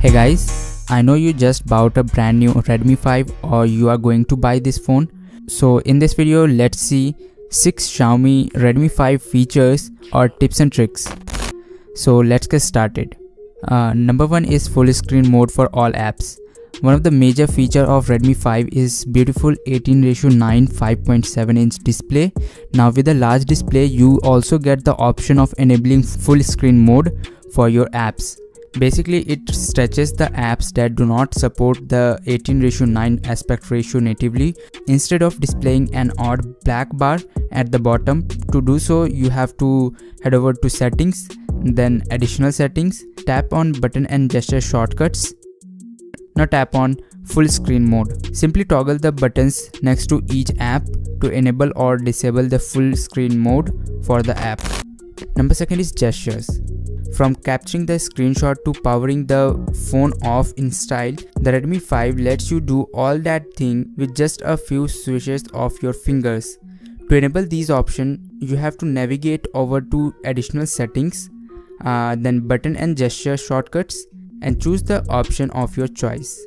Hey guys, I know you just bought a brand new Redmi 5 or you are going to buy this phone. So in this video, let's see 6 Xiaomi Redmi 5 features or tips and tricks. So let's get started. Number 1 is full screen mode for all apps. One of the major features of Redmi 5 is beautiful 18:9 5.7 inch display. Now with a large display, you also get the option of enabling full screen mode for your apps. Basically, it stretches the apps that do not support the 18:9 aspect ratio natively. Instead of displaying an odd black bar at the bottom, to do so you have to head over to settings, then additional settings, tap on button and gesture shortcuts. Now tap on full screen mode. Simply toggle the buttons next to each app to enable or disable the full screen mode for the app. Number 2 is gestures. From capturing the screenshot to powering the phone off in style, the Redmi 5 lets you do all that thing with just a few swishes of your fingers. To enable these options, you have to navigate over to additional settings, then button and gesture shortcuts, and choose the option of your choice.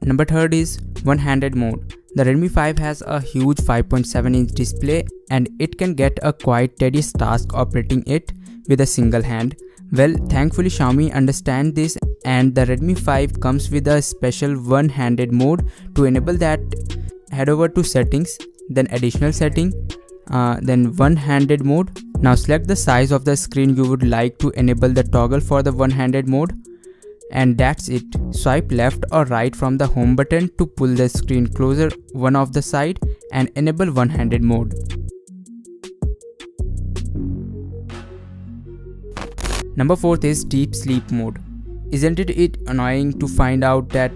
Number 3 is one-handed mode. The Redmi 5 has a huge 5.7 inch display and it can get a quite tedious task operating it with a single hand. Well, thankfully Xiaomi understands this and the Redmi 5 comes with a special one-handed mode. To enable that, head over to settings, then additional setting, then one-handed mode. Now select the size of the screen you would like to enable the toggle for the one-handed mode. And that's it. Swipe left or right from the home button to pull the screen closer one of the side and enable one-handed mode. Number 4 is deep sleep mode. Isn't it annoying to find out that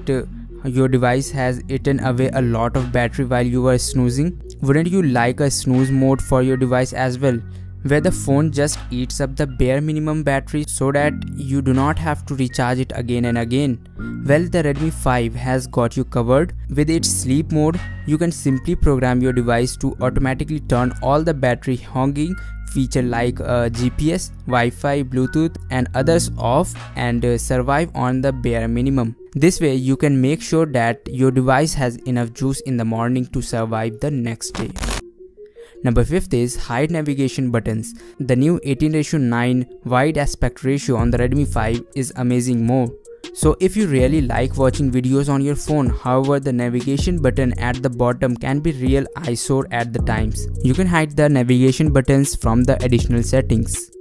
your device has eaten away a lot of battery while you were snoozing? Wouldn't you like a snooze mode for your device as well, where the phone just eats up the bare minimum battery so that you do not have to recharge it again and again? Well, the Redmi 5 has got you covered. With its sleep mode, you can simply program your device to automatically turn all the battery hogging feature like GPS, Wi-Fi, Bluetooth and others off and survive on the bare minimum. This way you can make sure that your device has enough juice in the morning to survive the next day. Number 5 is hide navigation buttons. The new 18:9 wide aspect ratio on the Redmi 5 is amazing mode. So if you really like watching videos on your phone, however the navigation button at the bottom can be real eyesore at the times. You can hide the navigation buttons from the additional settings.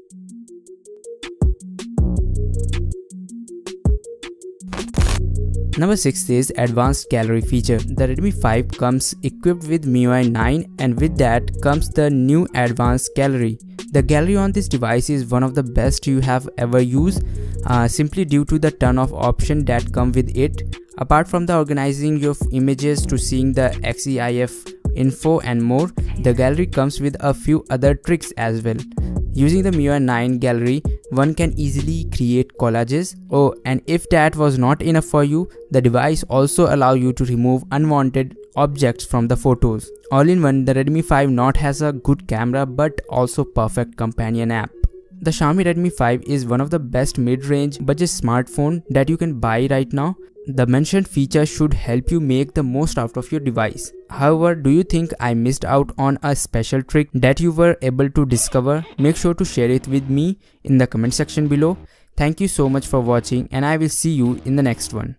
Number 6 is advanced gallery feature. The Redmi 5 comes equipped with MIUI 9 and with that comes the new advanced gallery. The gallery on this device is one of the best you have ever used, simply due to the ton of options that come with it. Apart from the organizing your images to seeing the XEIF info and more, the gallery comes with a few other tricks as well. Using the MIUI 9 gallery, one can easily create collages. Oh, and if that was not enough for you, the device also allows you to remove unwanted objects from the photos. All in one, the Redmi 5 not has a good camera but also perfect companion app. The Xiaomi Redmi 5 is one of the best mid-range budget smartphone that you can buy right now. The mentioned features should help you make the most out of your device. However, do you think I missed out on a special trick that you were able to discover? Make sure to share it with me in the comment section below. Thank you so much for watching and I will see you in the next one.